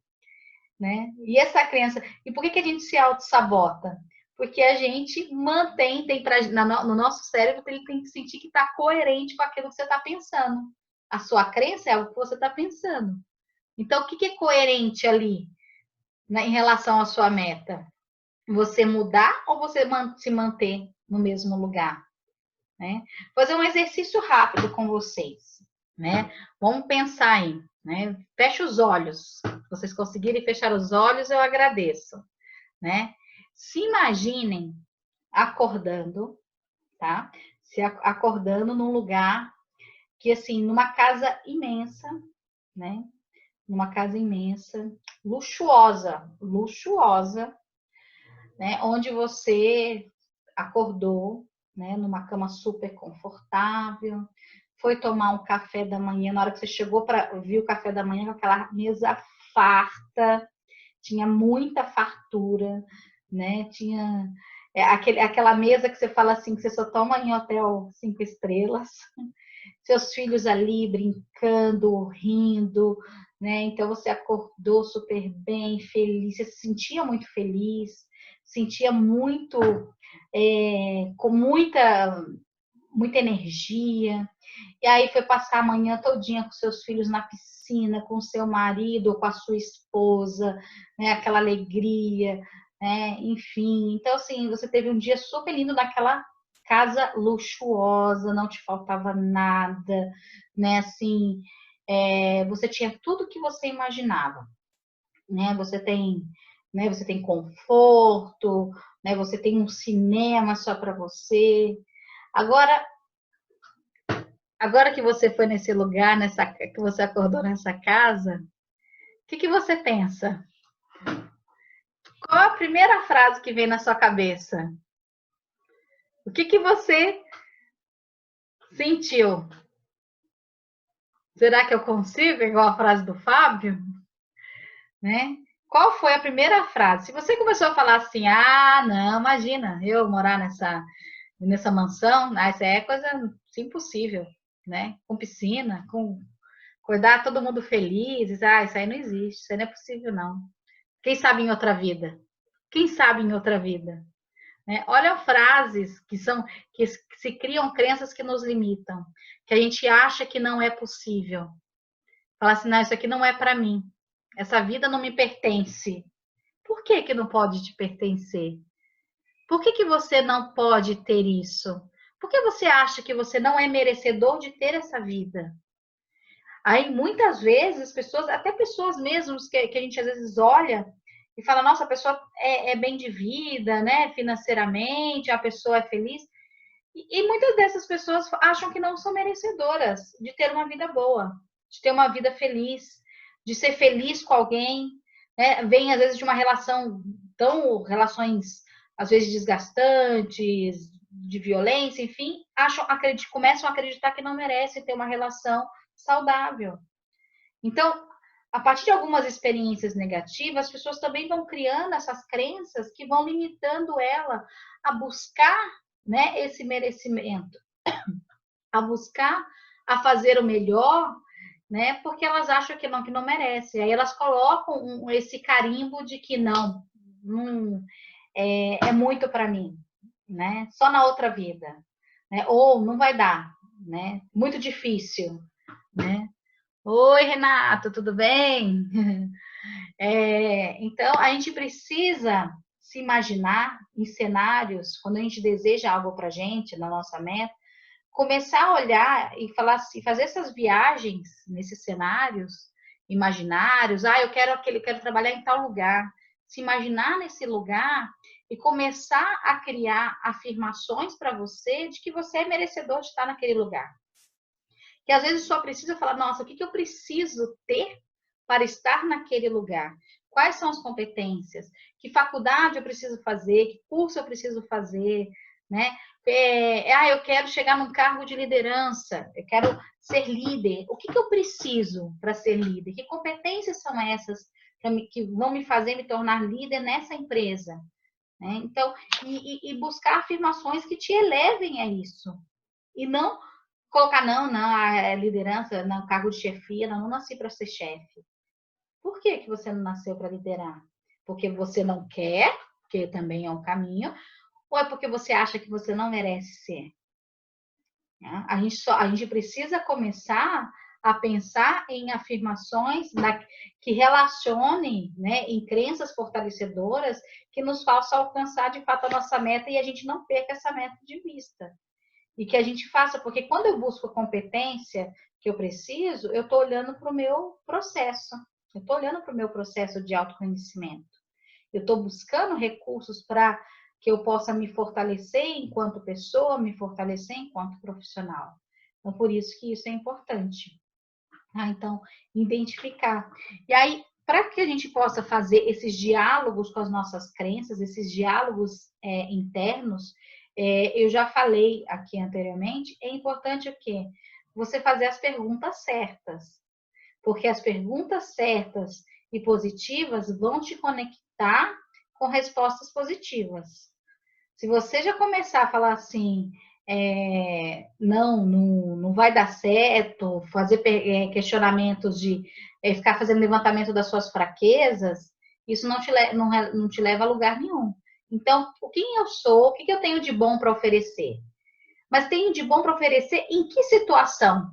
Speaker 1: Né? E essa crença. E por que a gente se auto-sabota? Porque a gente mantém, no nosso cérebro, ele tem que sentir que está coerente com aquilo que você está pensando. A sua crença é o que você está pensando. Então, o que é coerente ali, né, em relação à sua meta? Você mudar ou você se manter no mesmo lugar? Né? Vou fazer um exercício rápido com vocês. Né? Vamos pensar aí. Né? Feche os olhos. Se vocês conseguirem fechar os olhos, eu agradeço. Né? Se imaginem acordando, tá? Se acordando num lugar que, assim, numa casa imensa, né? Numa casa imensa, luxuosa, né? Onde você acordou, né? Numa cama super confortável, foi tomar um café da manhã, na hora que você chegou para ver o café da manhã, com aquela mesa farta, tinha muita fartura, né? Tinha aquela mesa que você fala assim, que você só toma em hotel 5 estrelas, seus filhos ali brincando, rindo, né? Então você acordou super bem, feliz, você se sentia muito feliz, sentia muito, com muita energia, e aí foi passar a manhã todinha com seus filhos na piscina, com seu marido ou com a sua esposa, né? Aquela alegria, né? Enfim, então assim, você teve um dia super lindo naquela casa luxuosa, não te faltava nada, né? Assim, você tinha tudo que você imaginava, né? Você tem conforto, né? Você tem um cinema só para você. Agora, agora que você foi nesse lugar, que você acordou nessa casa, o que você pensa? Qual a primeira frase que vem na sua cabeça? O que você sentiu? Será que eu consigo? Igual a frase do Fábio, né? Qual foi a primeira frase? Se você começou a falar assim, não, imagina, eu morar nessa mansão, isso aí é coisa impossível, né? Com piscina, com cuidar todo mundo feliz, isso aí não existe, isso aí não é possível, não. Quem sabe em outra vida? Quem sabe em outra vida? Né? Olha frases que se criam crenças que nos limitam, que a gente acha que não é possível. Fala assim, não, isso aqui não é para mim. Essa vida não me pertence. Por que que não pode te pertencer? Por que que você não pode ter isso? Por que você acha que você não é merecedor de ter essa vida? Aí, muitas vezes, as pessoas, até pessoas mesmas que a gente às vezes olha e fala, nossa, a pessoa é bem de vida, né? Financeiramente, a pessoa é feliz. E muitas dessas pessoas acham que não são merecedoras de ter uma vida boa, de ter uma vida feliz, de ser feliz com alguém, né? Vem, às vezes, de uma relações, às vezes, desgastantes, de violência, enfim, começam a acreditar que não merecem ter uma relação saudável. Então, a partir de algumas experiências negativas, as pessoas também vão criando essas crenças que vão limitando ela a buscar, né, esse merecimento, a buscar, a fazer o melhor, né, porque elas acham que não merece. Aí elas colocam esse carimbo de que não é muito para mim, né? Só na outra vida, né? Ou não vai dar, né? Muito difícil, né? Oi, Renato, tudo bem? Então, a gente precisa se imaginar em cenários, quando a gente deseja algo para a gente, na nossa meta, começar a olhar e falar assim, fazer essas viagens nesses cenários imaginários. Eu quero trabalhar em tal lugar. Se imaginar nesse lugar e começar a criar afirmações para você de que você é merecedor de estar naquele lugar. Que às vezes só precisa falar, nossa, o que eu preciso ter para estar naquele lugar? Quais são as competências? Que faculdade eu preciso fazer? Que curso eu preciso fazer? Né? Eu quero chegar num cargo de liderança, eu quero ser líder. O que eu preciso para ser líder? Que competências são essas que vão me fazer me tornar líder nessa empresa? Né? Então, e buscar afirmações que te elevem a isso. E não colocar, não, a liderança, não, cargo de chefia, não nasci para ser chefe. Por que você não nasceu para liderar? Porque você não quer, que também é um caminho, ou é porque você acha que você não merece ser? A gente precisa começar a pensar em afirmações que relacionem, né, em crenças fortalecedoras que nos façam alcançar de fato a nossa meta e a gente não perca essa meta de vista. E que a gente faça, porque quando eu busco a competência que eu preciso, eu estou olhando para o meu processo. Eu estou olhando para o meu processo de autoconhecimento. Eu estou buscando recursos para que eu possa me fortalecer enquanto pessoa, me fortalecer enquanto profissional. Então, por isso que isso é importante. Então, identificar. E aí, para que a gente possa fazer esses diálogos com as nossas crenças, esses diálogos internos, eu já falei aqui anteriormente, é importante o quê? Você fazer as perguntas certas. Porque as perguntas certas e positivas vão te conectar com respostas positivas. Se você já começar a falar assim, não vai dar certo, fazer questionamentos de ficar fazendo levantamento das suas fraquezas, isso não te leva a lugar nenhum. Então, quem eu sou, o que eu tenho de bom para oferecer? Mas tenho de bom para oferecer em que situação?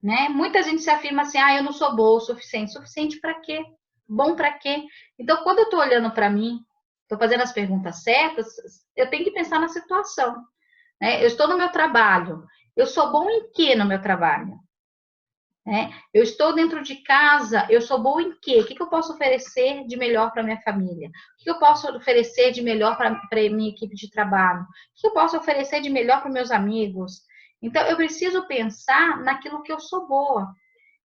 Speaker 1: Né? Muita gente se afirma assim, eu não sou boa o suficiente. Suficiente para quê? Bom para quê? Então, quando eu estou olhando para mim, estou fazendo as perguntas certas, eu tenho que pensar na situação. Né? Eu estou no meu trabalho. Eu sou bom em quê no meu trabalho? Né? Eu estou dentro de casa, eu sou boa em quê? O que eu posso oferecer de melhor para minha família? O que eu posso oferecer de melhor para a minha equipe de trabalho? O que eu posso oferecer de melhor para meus amigos? Então, eu preciso pensar naquilo que eu sou boa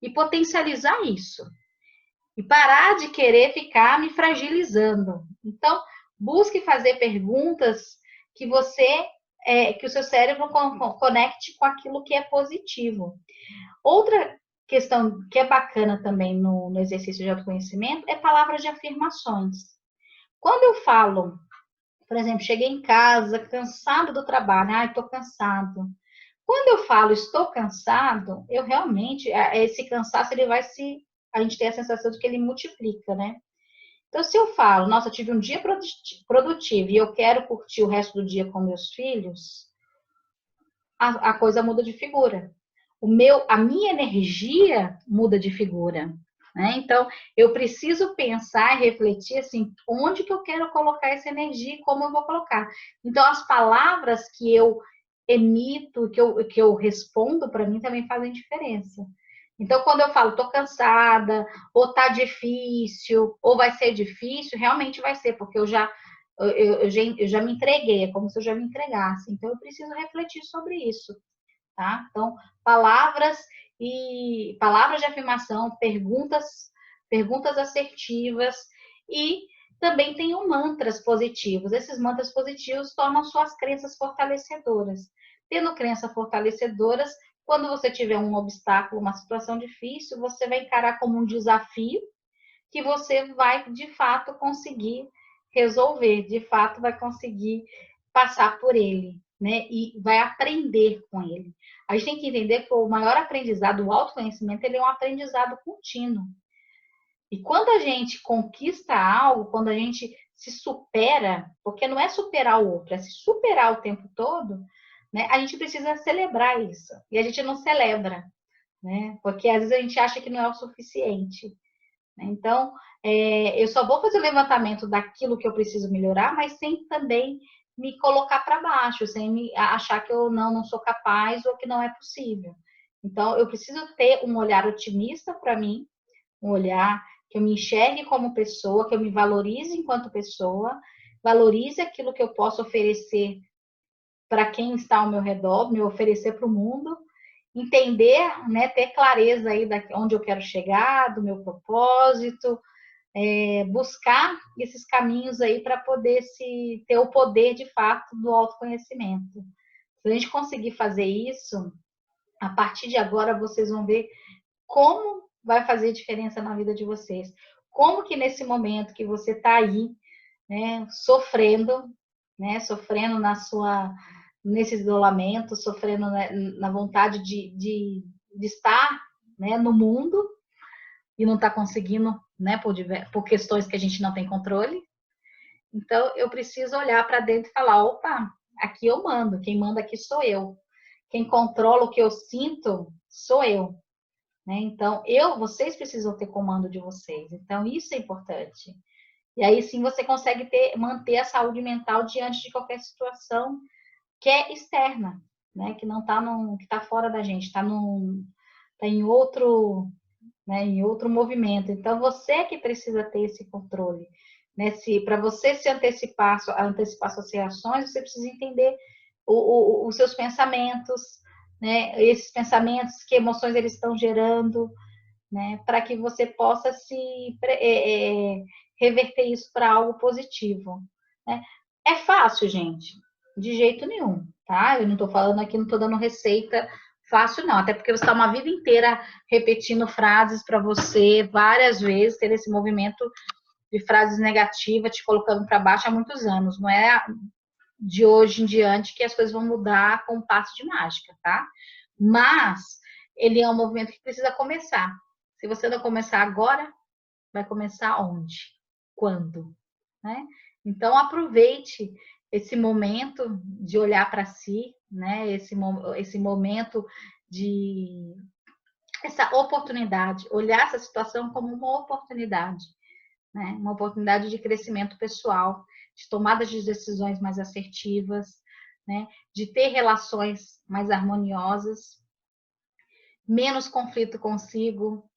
Speaker 1: e potencializar isso. E parar de querer ficar me fragilizando. Então, busque fazer perguntas que que o seu cérebro conecte com aquilo que é positivo. Outra questão que é bacana também no exercício de autoconhecimento é palavras de afirmações. Quando eu falo, por exemplo, cheguei em casa cansado do trabalho, estou cansado. Quando eu falo estou cansado, eu realmente, esse cansaço, ele vai se, a gente tem a sensação de que ele multiplica, né? Então, se eu falo, nossa, tive um dia produtivo e eu quero curtir o resto do dia com meus filhos, a coisa muda de figura. A minha energia muda de figura. Né? Então, eu preciso pensar e refletir assim, onde que eu quero colocar essa energia e como eu vou colocar. Então, as palavras que eu emito, que eu respondo para mim também fazem diferença. Então, quando eu falo, tô cansada, ou tá difícil, ou vai ser difícil, realmente vai ser, porque eu já me entreguei, é como se eu já me entregasse. Então, eu preciso refletir sobre isso. Tá? Então, palavras de afirmação, perguntas assertivas e também tem mantras positivos. Esses mantras positivos tornam suas crenças fortalecedoras. Tendo crenças fortalecedoras, quando você tiver um obstáculo, uma situação difícil, você vai encarar como um desafio que você vai, de fato, conseguir resolver, de fato, vai conseguir passar por ele, né? E vai aprender com ele. A gente tem que entender que o maior aprendizado, o autoconhecimento, ele é um aprendizado contínuo. E quando a gente conquista algo, quando a gente se supera, porque não é superar o outro, é se superar o tempo todo, né? A gente precisa celebrar isso. E a gente não celebra, né? Porque às vezes a gente acha que não é o suficiente. Então, eu só vou fazer o levantamento daquilo que eu preciso melhorar, mas sem também me colocar para baixo, sem me achar que eu não sou capaz ou que não é possível. Então, eu preciso ter um olhar otimista para mim, um olhar que eu me enxergue como pessoa, que eu me valorize enquanto pessoa, valorize aquilo que eu posso oferecer para quem está ao meu redor, me oferecer para o mundo, entender, né, ter clareza aí onde eu quero chegar, do meu propósito, buscar esses caminhos aí para poder ter o poder de fato do autoconhecimento. Se a gente conseguir fazer isso, a partir de agora vocês vão ver como vai fazer diferença na vida de vocês. Como que nesse momento que você está aí, né, sofrendo nesse isolamento, sofrendo, né, na vontade de estar, né, no mundo e não está conseguindo, né, por questões que a gente não tem controle. Então, eu preciso olhar para dentro e falar, opa, aqui eu mando, quem manda aqui sou eu. Quem controla o que eu sinto sou eu. Né? Então, vocês precisam ter comando de vocês. Então, isso é importante. E aí sim você consegue manter a saúde mental diante de qualquer situação que é externa, né? Que não está que está fora da gente, está em outro, né? Em outro movimento. Então você que precisa ter esse controle, né? Para você se antecipar suas reações, você precisa entender os seus pensamentos, né? Esses pensamentos, que emoções eles estão gerando, né? Para que você possa reverter isso para algo positivo. Né? É fácil, gente? De jeito nenhum, tá? Eu não estou falando aqui, não estou dando receita fácil, não. Até porque você está uma vida inteira repetindo frases para você várias vezes, ter esse movimento de frases negativas, te colocando para baixo há muitos anos. Não é de hoje em diante que as coisas vão mudar com um passo de mágica, tá? Mas ele é um movimento que precisa começar. Se você não começar agora, vai começar onde? Quando? né? Então, aproveite esse momento de olhar para si, né? Esse momento de essa oportunidade, olhar essa situação como uma oportunidade, né? Uma oportunidade de crescimento pessoal, de tomada de decisões mais assertivas, né? De ter relações mais harmoniosas, menos conflito consigo,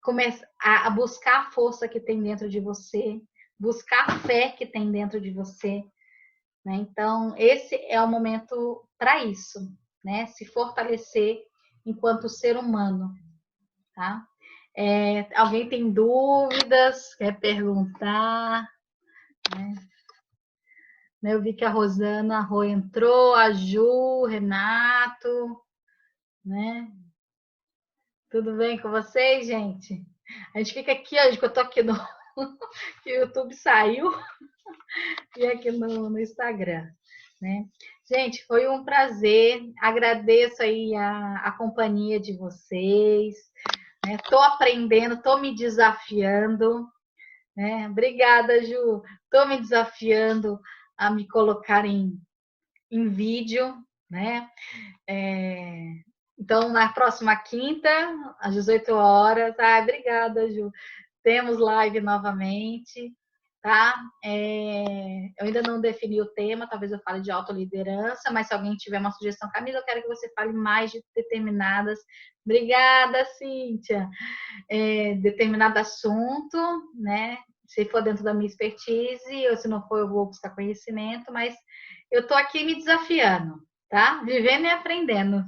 Speaker 1: começar a buscar a força que tem dentro de você, buscar a fé que tem dentro de você, né? Então, esse é o momento para isso, né? Se fortalecer enquanto ser humano, tá? Alguém tem dúvidas, quer perguntar? Né? Eu vi que a Rosana Rô entrou, a Ju, Renato, né? Tudo bem com vocês, gente? A gente fica aqui, ó, que eu tô aqui no que o YouTube saiu e aqui no Instagram, né? Gente, foi um prazer. Agradeço aí a companhia de vocês. Né? Tô aprendendo, tô me desafiando. Né? Obrigada, Ju. Tô me desafiando a me colocar em vídeo, né? Então, na próxima quinta, às 18 horas. Obrigada, Ju. Temos live novamente, tá? Eu ainda não defini o tema, talvez eu fale de autoliderança, mas se alguém tiver uma sugestão, Camila, eu quero que você fale mais de determinadas. Obrigada, Cíntia. Determinado assunto, né? Se for dentro da minha expertise, ou se não for, eu vou buscar conhecimento, mas eu estou aqui me desafiando, tá? Vivendo e aprendendo.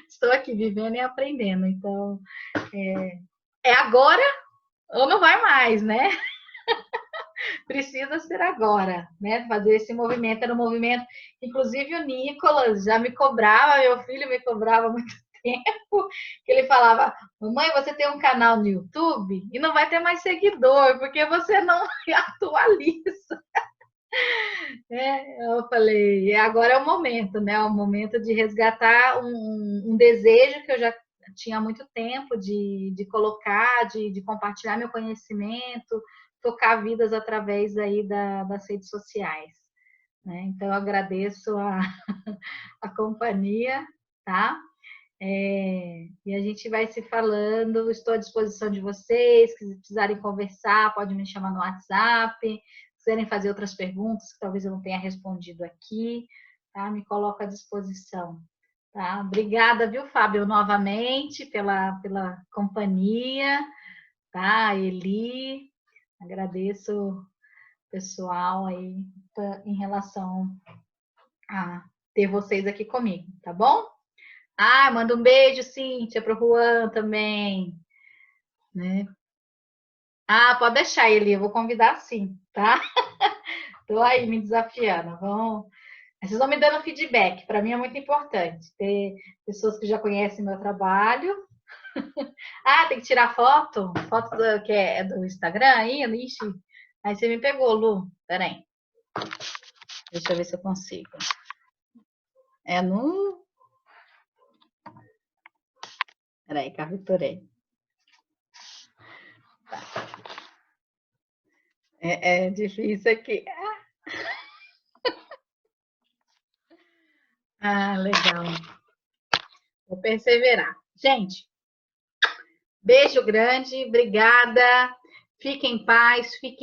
Speaker 1: Estou aqui vivendo e aprendendo. Então, é agora ou não vai mais, né? Precisa ser agora, né? Fazer esse movimento. Era um movimento, inclusive o Nicolas já me cobrava, meu filho me cobrava há muito tempo, que ele falava: mamãe, você tem um canal no YouTube e não vai ter mais seguidor, porque você não atualiza. Eu falei, agora é o momento, né? É o momento de resgatar um desejo que eu já tinha há muito tempo de colocar, de compartilhar meu conhecimento, tocar vidas através aí das redes sociais. Né? Então, eu agradeço a companhia, tá? E a gente vai se falando, estou à disposição de vocês, se precisarem conversar, pode me chamar no WhatsApp, se quiserem fazer outras perguntas que talvez eu não tenha respondido aqui, tá? Me coloco à disposição. Tá? Obrigada, viu, Fábio, novamente pela companhia, tá? Eli, agradeço o pessoal aí em relação a ter vocês aqui comigo, tá bom? Manda um beijo, Cíntia, para o Juan também. Né? Pode deixar ele, eu vou convidar sim, tá? Tô aí me desafiando. Vocês vão me dando feedback, para mim é muito importante ter pessoas que já conhecem meu trabalho. Tem que tirar foto que é do Instagram aí, ixi. Aí você me pegou, Lu. Peraí. Deixa eu ver se eu consigo. É no. Peraí, capturei. Tá. É difícil aqui. Legal. Vou perseverar. Gente, beijo grande, obrigada. Fiquem em paz, fiquem